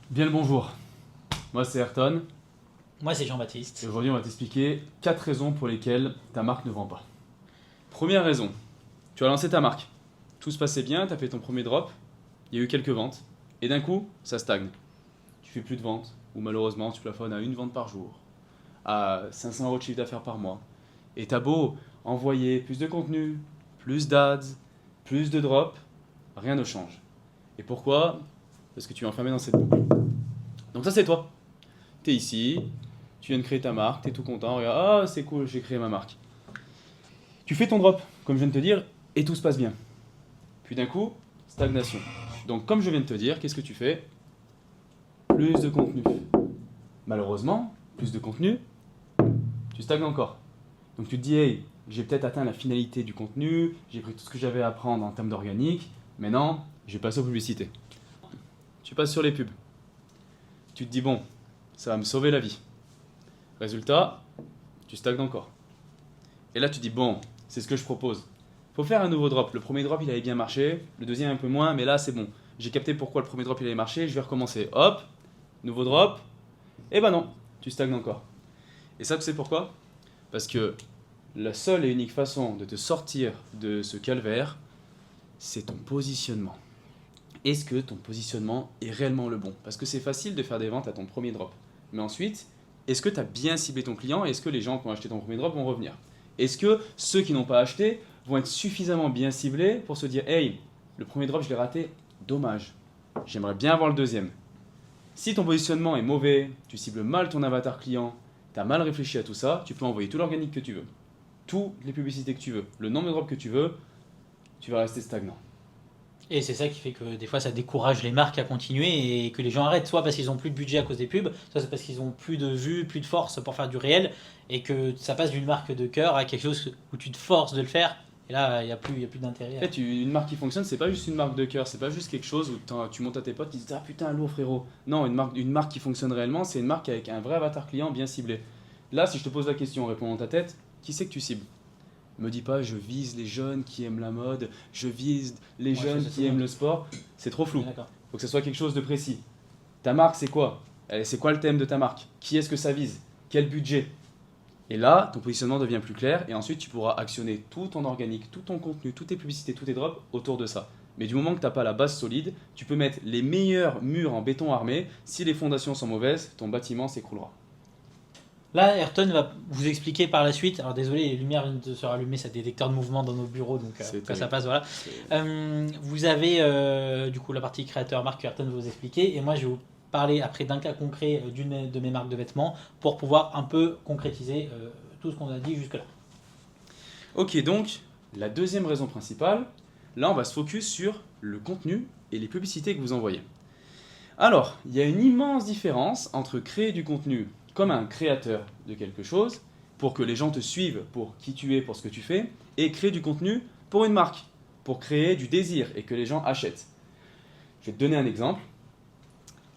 Bien le bonjour, moi c'est Ayrton Moi, c'est et Jean-Baptiste. aujourd'hui on va t'expliquer 4 raisons pour lesquelles ta marque ne vend pas. Première raison, tu as lancé ta marque, tout se passait bien, tu as fait ton premier drop, il y a eu quelques ventes et d'un coup ça stagne. Tu fais plus de ventes ou malheureusement tu plafonnes à une vente par jour, à 500 euros de chiffre d'affaires par mois et t'as beau envoyer plus de contenu, plus d'ads, plus de drops, rien ne change. Et pourquoi? Parce que tu es enfermé dans cette boucle. Donc ça c'est toi. T'es ici, tu viens de créer ta marque, t'es tout content, regarde, ah c'est cool, j'ai créé ma marque. Tu fais ton drop, comme je viens de te dire, et tout se passe bien. Puis d'un coup, stagnation. Donc comme je viens de te dire, qu'est-ce que tu fais? Plus de contenu. Malheureusement, plus de contenu, tu stagnes encore. Donc tu te dis, hey, j'ai peut-être atteint la finalité du contenu, j'ai pris tout ce que j'avais à apprendre en termes d'organique, maintenant, je vais passer aux publicités. Tu passes sur les pubs. Tu te dis, bon, ça va me sauver la vie. Résultat, tu stagnes encore. Et là, tu dis, bon, c'est ce que je propose. Faut faire un nouveau drop. Le premier drop, il avait bien marché. Le deuxième, un peu moins. Mais là, c'est bon. J'ai capté pourquoi le premier drop, il avait marché. Je vais recommencer. Hop, nouveau drop. Et ben non, tu stagnes encore. Et ça, tu sais pourquoi? Parce que la seule et unique façon de te sortir de ce calvaire, c'est ton positionnement. Est-ce que ton positionnement est réellement le bon? Parce que c'est facile de faire des ventes à ton premier drop. Mais ensuite, est-ce que tu as bien ciblé ton client et est-ce que les gens qui ont acheté ton premier drop vont revenir? Est-ce que ceux qui n'ont pas acheté vont être suffisamment bien ciblés pour se dire hey, le premier drop je l'ai raté, dommage, j'aimerais bien avoir le deuxième. Si ton positionnement est mauvais, tu cibles mal ton avatar client, tu as mal réfléchi à tout ça, tu peux envoyer tout l'organique que tu veux, toutes les publicités que tu veux, le nombre de drops que tu veux, tu vas rester stagnant. Et c'est ça qui fait que des fois, ça décourage les marques à continuer et que les gens arrêtent, soit parce qu'ils ont plus de budget à cause des pubs, soit c'est parce qu'ils ont plus de vues, plus de force pour faire du réel, et que ça passe d'une marque de cœur à quelque chose où tu te forces de le faire. Et là, il y a plus En d'intérêt. fait, une marque qui fonctionne, c'est pas juste une marque de cœur, c'est pas juste quelque chose où tu montes à tes potes, ils disent ah putain, lourd frérot. Non, une marque qui fonctionne réellement, c'est une marque avec un vrai avatar client bien ciblé. Là, si je te pose la question en répondant à ta tête, qui c'est que tu cibles? Me dis pas je vise les jeunes qui aiment la mode, je vise les Moi, je fais jeunes ça tout qui le aiment monde. le sport, c'est trop On flou. est d'accord. Faut que ce soit quelque chose de précis. Ta marque, c'est quoi? C'est quoi le thème de ta marque? Qui est-ce que ça vise? Quel budget? Et là, ton positionnement devient plus clair et ensuite tu pourras actionner tout ton organique, tout ton contenu, toutes tes publicités, tous tes drops autour de ça. Mais du moment que tu n'as pas la base solide, tu peux mettre les meilleurs murs en béton armé. Si les fondations sont mauvaises, ton bâtiment s'écroulera. Là, Ayrton va vous expliquer par la suite. Alors désolé, les lumières viennent de se rallumer, c'est un détecteur de mouvement dans nos bureaux, donc C'est quand ça terrible. passe, voilà. C'est- Vous avez du coup la partie créateur marque que Ayrton va vous expliquer, et moi je vais vous parler après d'un cas concret d'une de mes marques de vêtements pour pouvoir un peu concrétiser tout ce qu'on a dit jusque-là. Ok, donc la deuxième raison principale, là on va se focus sur le contenu et les publicités que vous envoyez. Alors, il y a une immense différence entre créer du contenu comme un créateur de quelque chose, pour que les gens te suivent pour qui tu es, pour ce que tu fais, et créer du contenu pour une marque, pour créer du désir et que les gens achètent. Je vais te donner un exemple.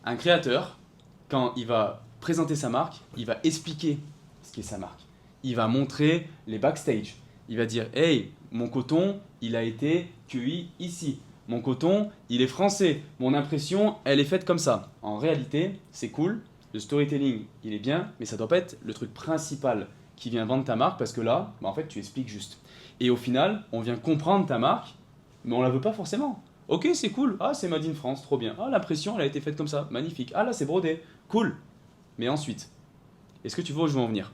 Un créateur, quand il va présenter sa marque, il va expliquer ce qu'est sa marque. Il va montrer les backstage. Il va dire hey, mon coton, il a été cueilli ici. Mon coton, il est français. Mon impression, elle est faite comme ça. En réalité, c'est cool. Le storytelling, il est bien, mais ça doit pas être le truc principal qui vient vendre ta marque parce que là, en fait, tu expliques juste. Et au final, on vient comprendre ta marque, mais on la veut pas forcément. Ok, c'est cool. Ah, c'est Made in France, trop bien. Ah, l'impression, elle a été faite comme ça, magnifique. Ah, là, c'est brodé, cool. Mais ensuite, est-ce que tu vois où je veux en venir?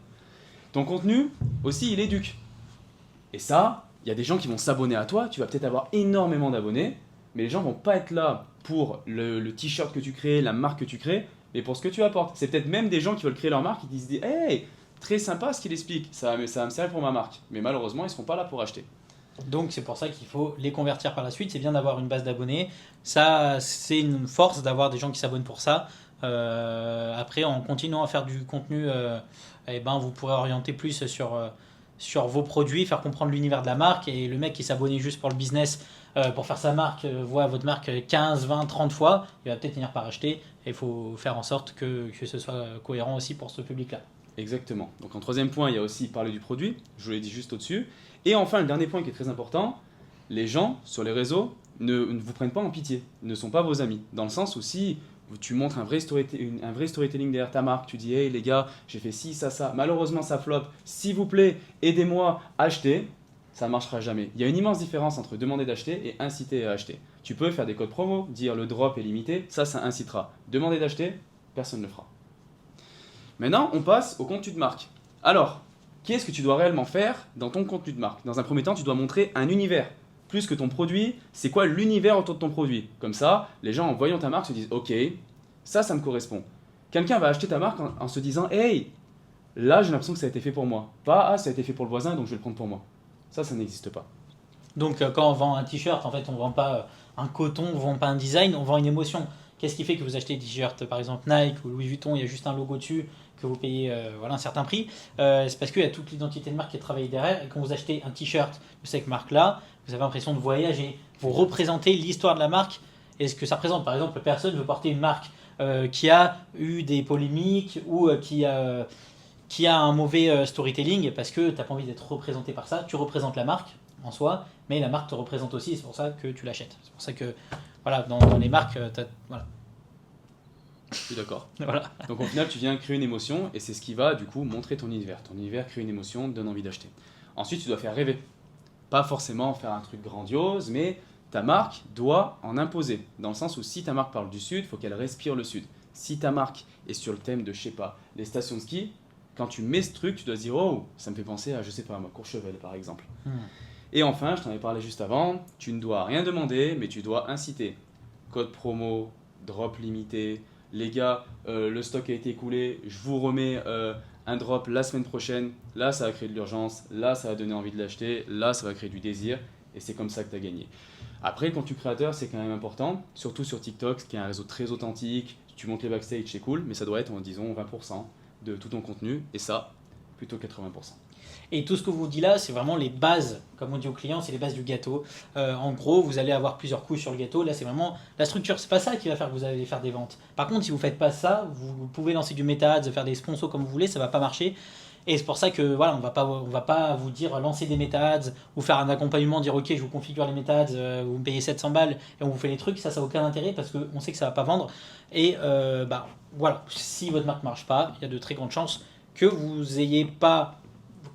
Ton contenu, aussi, il éduque. Et ça, il y a des gens qui vont s'abonner à toi. Tu vas peut-être avoir énormément d'abonnés, mais les gens vont pas être là pour le t-shirt que tu crées, la marque que tu crées, mais pour ce que tu apportes. C'est peut-être même des gens qui veulent créer leur marque et qui se disent hey, très sympa ce qu'il explique, ça va me servir pour ma marque. Mais malheureusement, ils ne seront pas là pour acheter. Donc c'est pour ça qu'il faut les convertir par la suite. C'est bien d'avoir une base d'abonnés. Ça, c'est une force d'avoir des gens qui s'abonnent pour ça. Après, en continuant à faire du contenu, eh ben, vous pourrez orienter plus sur vos produits, faire comprendre l'univers de la marque. Et le mec qui s'abonnait juste pour le business, pour faire sa marque, voit votre marque 15, 20, 30 fois, il va peut-être finir par acheter. Et il faut faire en sorte que ce soit cohérent aussi pour ce public-là. Exactement. Donc en troisième point, il y a aussi parler du produit, je vous l'ai dit juste au-dessus. Et enfin, le dernier point qui est très important, les gens sur les réseaux ne vous prennent pas en pitié, ne sont pas vos amis. Dans le sens où si où tu montres un vrai storytelling derrière ta marque, tu dis hey les gars, j'ai fait ci, ça, malheureusement ça flop, s'il vous plaît, aidez-moi, achetez, ça ne marchera jamais. Il y a une immense différence entre demander d'acheter et inciter à acheter. Tu peux faire des codes promo, dire le drop est limité, ça incitera. Demander d'acheter, personne ne le fera. Maintenant, on passe au contenu de marque. Alors, qu'est-ce que tu dois réellement faire dans ton contenu de marque? Dans un premier temps, tu dois montrer un univers. Plus que ton produit, c'est quoi l'univers autour de ton produit? Comme ça, les gens en voyant ta marque se disent ok, ça me correspond. Quelqu'un va acheter ta marque en se disant hey, là j'ai l'impression que ça a été fait pour moi. Pas ah, ça a été fait pour le voisin donc je vais le prendre pour moi. Ça n'existe pas. Donc quand on vend un t-shirt, en fait, on ne vend pas un coton, on ne vend pas un design, on vend une émotion. Qu'est-ce qui fait que vous achetez des t-shirts, par exemple Nike ou Louis Vuitton, il y a juste un logo dessus, que vous payez un certain prix. C'est parce qu'il y a toute l'identité de marque qui est travaillée derrière. Et quand vous achetez un t-shirt de cette marque-là, vous avez l'impression de voyager. Vous représentez l'histoire de la marque et ce que ça représente. Par exemple, personne ne veut porter une marque qui a eu des polémiques ou qui a un mauvais storytelling parce que tu n'as pas envie d'être représenté par ça. Tu représentes la marque en soi, mais la marque te représente aussi, et c'est pour ça que tu l'achètes. C'est pour ça que voilà, dans les marques, voilà. Je suis d'accord. Voilà. Donc au final, tu viens créer une émotion et c'est ce qui va du coup montrer ton univers. Ton univers crée une émotion, donne envie d'acheter. Ensuite, tu dois faire rêver. Pas forcément faire un truc grandiose, mais ta marque doit en imposer. Dans le sens où si ta marque parle du sud, il faut qu'elle respire le sud. Si ta marque est sur le thème de, je sais pas, les stations de ski, quand tu mets ce truc, tu dois se dire oh, ça me fait penser à, je sais pas, moi, Courchevel par exemple. Et enfin, je t'en ai parlé juste avant, tu ne dois rien demander, mais tu dois inciter. Code promo, drop limité, les gars, le stock a été écoulé, je vous remets un drop la semaine prochaine. Là, ça va créer de l'urgence, là, ça va donner envie de l'acheter, là, ça va créer du désir, et c'est comme ça que tu as gagné. Après, le contenu créateur, c'est quand même important, surtout sur TikTok, qui est un réseau très authentique. Tu montes les backstage, c'est cool, mais ça doit être, disons, 20% de tout ton contenu, et ça, plutôt 80%. Et tout ce que vous dit là, c'est vraiment les bases, comme on dit aux clients, c'est les bases du gâteau. En gros, vous allez avoir plusieurs couches sur le gâteau. Là, c'est vraiment la structure. C'est pas ça qui va faire que vous allez faire des ventes. Par contre, si vous faites pas ça, vous pouvez lancer du méta-ads, faire des sponsors comme vous voulez, ça va pas marcher. Et c'est pour ça que voilà, on va pas vous dire lancer des méta-ads ou faire un accompagnement, dire ok, je vous configure les méta-ads, vous me payez 700 balles et on vous fait les trucs. Ça n'a aucun intérêt parce qu'on sait que ça va pas vendre. Et voilà, si votre marque marche pas, il y a de très grandes chances que vous ayez pas.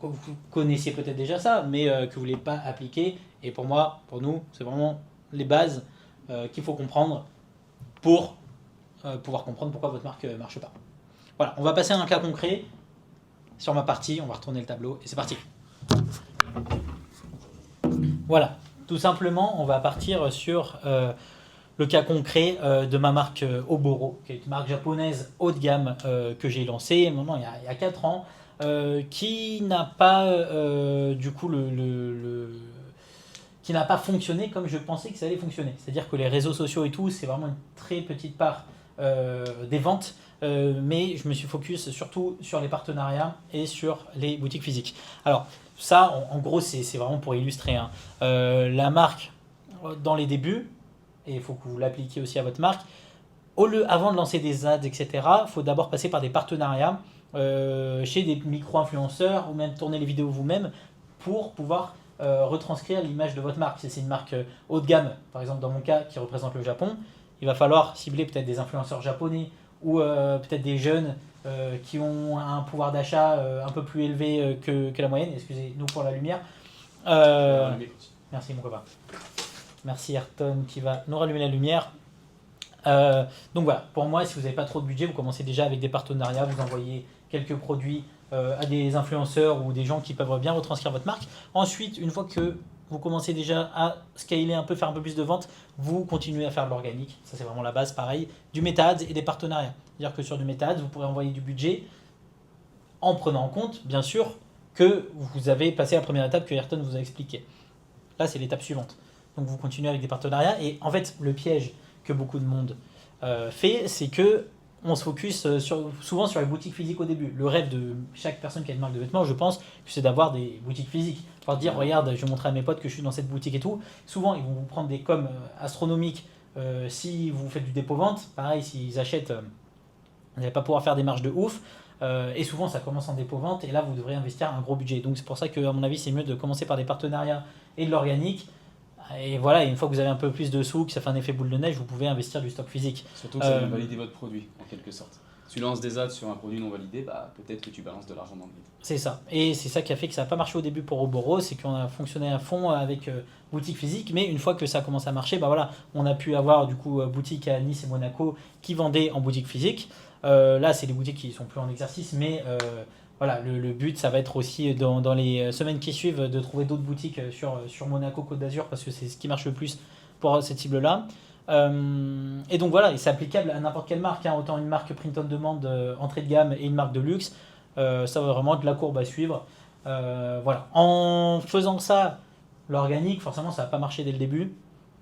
Vous connaissiez peut-être déjà ça, mais que vous ne l'ayez pas appliqué. Et pour moi, pour nous, c'est vraiment les bases qu'il faut comprendre pour pouvoir comprendre pourquoi votre marque ne marche pas. Voilà, on va passer à un cas concret sur ma partie. On va retourner le tableau et c'est parti. Voilà, tout simplement, on va partir sur le cas concret de ma marque Oboro, qui est une marque japonaise haut de gamme que j'ai lancée maintenant il y a 4 ans. Qui n'a pas du coup qui n'a pas fonctionné comme je pensais que ça allait fonctionner. C'est-à-dire que les réseaux sociaux et tout, c'est vraiment une très petite part des ventes, mais je me suis focus surtout sur les partenariats et sur les boutiques physiques. Alors ça, en gros, c'est vraiment pour illustrer. Hein. La marque, dans les débuts, et il faut que vous l'appliquiez aussi à votre marque, avant de lancer des ads, etc., il faut d'abord passer par des partenariats chez des micro-influenceurs ou même tourner les vidéos vous-même pour pouvoir retranscrire l'image de votre marque. Si c'est une marque haut de gamme, par exemple dans mon cas qui représente le Japon, il va falloir cibler peut-être des influenceurs japonais ou peut-être des jeunes qui ont un pouvoir d'achat un peu plus élevé que la moyenne. Excusez-nous pour la lumière. Merci mon copain. Merci Ayrton qui va nous rallumer la lumière. Donc voilà, pour moi, si vous n'avez pas trop de budget, vous commencez déjà avec des partenariats, vous envoyez quelques produits à des influenceurs ou des gens qui peuvent bien retranscrire votre marque. Ensuite, une fois que vous commencez déjà à scaler un peu, faire un peu plus de ventes, vous continuez à faire de l'organique. Ça, c'est vraiment la base, pareil, du méta-ads et des partenariats. C'est-à-dire que sur du méta-ads, vous pourrez envoyer du budget en prenant en compte, bien sûr, que vous avez passé la première étape que Ayrton vous a expliqué. Là, c'est l'étape suivante. Donc, vous continuez avec des partenariats. Et en fait, le piège que beaucoup de monde fait, c'est que on se focus souvent sur les boutiques physiques au début. Le rêve de chaque personne qui a une marque de vêtements, je pense, que c'est d'avoir des boutiques physiques. Pour dire, regarde, je vais montrer à mes potes que je suis dans cette boutique et tout. Souvent, ils vont vous prendre des coms astronomiques si vous faites du dépôt-vente. Pareil, s'ils achètent, vous n'allez pas pouvoir faire des marges de ouf. Et souvent, ça commence en dépôt-vente et là, vous devrez investir un gros budget. Donc, c'est pour ça qu'à mon avis, c'est mieux de commencer par des partenariats et de l'organique. Et voilà, et une fois que vous avez un peu plus de sous, que ça fait un effet boule de neige, vous pouvez investir du stock physique. Surtout que ça vient valider votre produit, en quelque sorte. Si tu lances des ads sur un produit non validé, bah, peut-être que tu balances de l'argent dans le vide. C'est ça. Et c'est ça qui a fait que ça n'a pas marché au début pour Oboro, c'est qu'on a fonctionné à fond avec boutique physique, mais une fois que ça a commencé à marcher, bah voilà, on a pu avoir du coup boutique à Nice et Monaco qui vendaient en boutique physique. Là, c'est des boutiques qui sont plus en exercice, mais voilà, le but, ça va être aussi dans les semaines qui suivent de trouver d'autres boutiques sur Monaco, Côte d'Azur, parce que c'est ce qui marche le plus pour cette cible-là. Et donc voilà, et c'est applicable à n'importe quelle marque, hein, autant une marque print on demand entrée de gamme et une marque de luxe. Ça va vraiment être la courbe à suivre. Voilà. En faisant ça, l'organique, forcément, ça va pas marcher dès le début.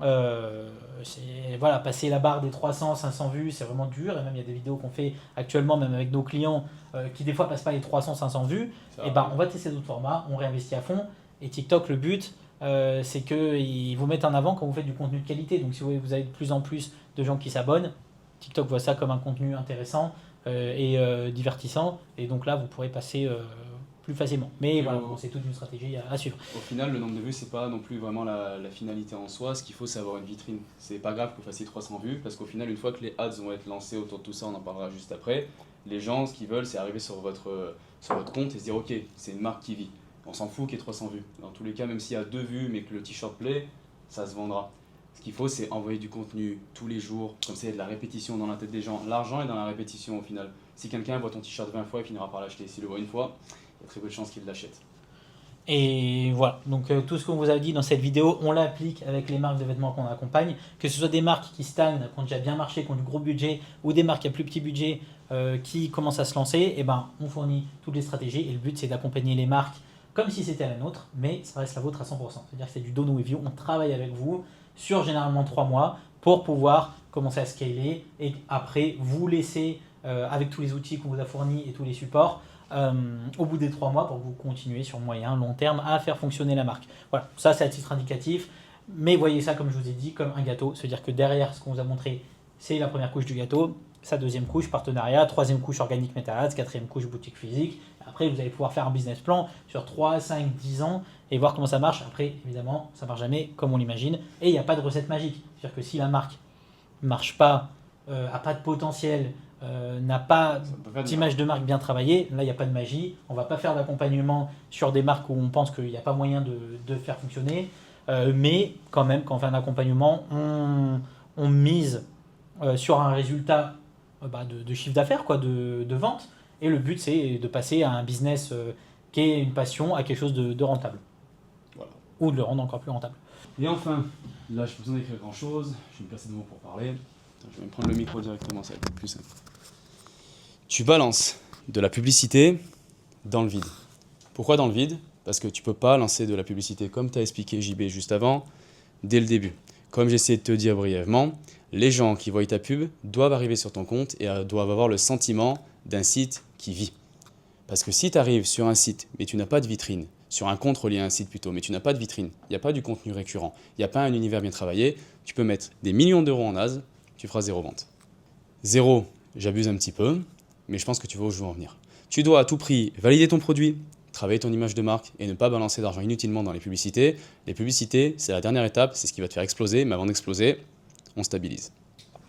Voilà, passer la barre des 300, 500 vues, c'est vraiment dur. Et même il y a des vidéos qu'on fait actuellement, même avec nos clients, qui des fois passent pas les 300, 500 vues. Et ben, on va tester d'autres formats, on réinvestit à fond. Et TikTok, le but, c'est qu'ils vous mettent en avant quand vous faites du contenu de qualité. Donc si vous avez de plus en plus de gens qui s'abonnent, TikTok voit ça comme un contenu intéressant et divertissant. Et donc là, vous pourrez passer plus facilement. Mais voilà, bon, c'est toute une stratégie à suivre. Au final, le nombre de vues, c'est pas non plus vraiment la finalité en soi. Ce qu'il faut, c'est avoir une vitrine. C'est pas grave que vous fassiez 300 vues, parce qu'au final, une fois que les ads vont être lancés autour de tout ça, on en parlera juste après, les gens, ce qu'ils veulent, c'est arriver sur votre compte et se dire, ok, c'est une marque qui vit. On s'en fout qu'il y ait 300 vues. Dans tous les cas, même s'il y a 2 vues, mais que le t-shirt plaît, ça se vendra. Ce qu'il faut, c'est envoyer du contenu tous les jours, comme ça il y a de la répétition dans la tête des gens. L'argent est dans la répétition au final. Si quelqu'un voit ton t-shirt 20 fois, il finira par l'acheter. S'il le voit une fois, il y a très peu de chances qu'il l'achète. Et voilà, donc tout ce qu'on vous a dit dans cette vidéo, on l'applique avec les marques de vêtements qu'on accompagne, que ce soit des marques qui stagnent, qui ont déjà bien marché, qui ont du gros budget, ou des marques à plus petit budget qui commencent à se lancer, et ben on fournit toutes les stratégies et le but c'est d'accompagner les marques comme si c'était la nôtre, mais ça reste la vôtre à 100%. C'est-à-dire que c'est du done with you, on travaille avec vous sur généralement 3 mois pour pouvoir commencer à scaler et après vous laisser avec tous les outils qu'on vous a fournis et tous les supports au bout des 3 mois pour que vous continuiez sur moyen, long terme à faire fonctionner la marque. Voilà, ça c'est à titre indicatif, mais voyez ça comme je vous ai dit, comme un gâteau. C'est-à-dire que derrière ce qu'on vous a montré, c'est la première couche du gâteau, sa deuxième couche partenariat, troisième couche organique meta-ads, quatrième couche boutique physique. Après, vous allez pouvoir faire un business plan sur 3, 5, 10 ans et voir comment ça marche. Après, évidemment, ça ne marche jamais comme on l'imagine et il n'y a pas de recette magique. C'est-à-dire que si la marque ne marche pas, n'a pas de potentiel, n'a pas d'image de marque bien travaillée, là il n'y a pas de magie. On ne va pas faire d'accompagnement sur des marques où on pense qu'il n'y a pas moyen de faire fonctionner. Mais quand même, quand on fait un accompagnement, on mise sur un résultat de chiffre d'affaires, de vente. Et le but, c'est de passer à un business qui est une passion, à quelque chose de rentable. Voilà. Ou de le rendre encore plus rentable. Et enfin, là je n'ai pas besoin d'écrire grand chose, je vais me placer de mots pour parler. Je vais me prendre le micro directement, ça va être plus simple. Tu balances de la publicité dans le vide. Pourquoi dans le vide ? Parce que tu ne peux pas lancer de la publicité comme tu as expliqué JB juste avant, dès le début. Comme j'ai essayé de te dire brièvement, les gens qui voient ta pub doivent arriver sur ton compte et doivent avoir le sentiment d'un site qui vit. Parce que si tu arrives sur un site mais tu n'as pas de vitrine, sur un compte relié à un site plutôt, mais tu n'as pas de vitrine, il n'y a pas du contenu récurrent, il n'y a pas un univers bien travaillé, tu peux mettre des millions d'euros en AS, tu feras 0 vente. 0, j'abuse un petit peu, mais je pense que tu vois où je veux en venir. Tu dois à tout prix valider ton produit, travailler ton image de marque et ne pas balancer d'argent inutilement dans les publicités. Les publicités, c'est la dernière étape, c'est ce qui va te faire exploser, mais avant d'exploser, on stabilise.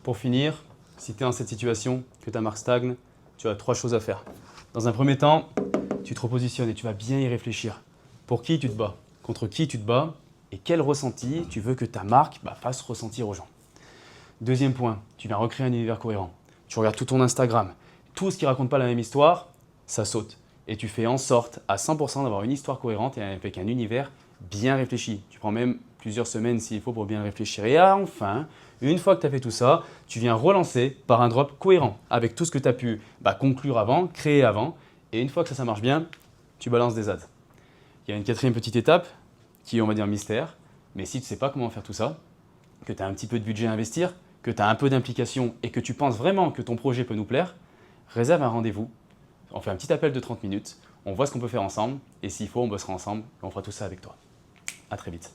Pour finir, si tu es dans cette situation, que ta marque stagne, tu as 3 choses à faire. Dans un premier temps, tu te repositionnes et tu vas bien y réfléchir. Pour qui tu te bats ? Contre qui tu te bats ? Et quel ressenti tu veux que ta marque fasse ressentir aux gens ? Deuxième point, tu viens recréer un univers cohérent. Tu regardes tout ton Instagram. Tout ce qui ne raconte pas la même histoire, ça saute. Et tu fais en sorte à 100% d'avoir une histoire cohérente et avec un univers bien réfléchi. Tu prends même plusieurs semaines s'il faut pour bien réfléchir. Et enfin, une fois que tu as fait tout ça, tu viens relancer par un drop cohérent avec tout ce que tu as pu conclure avant, créer avant. Et une fois que ça marche bien, tu balances des ads. Il y a une quatrième petite étape qui est, on va dire, mystère. Mais si tu ne sais pas comment faire tout ça, que tu as un petit peu de budget à investir, que tu as un peu d'implication et que tu penses vraiment que ton projet peut nous plaire, réserve un rendez-vous. On fait un petit appel de 30 minutes, on voit ce qu'on peut faire ensemble et s'il faut, on bossera ensemble et on fera tout ça avec toi. À très vite.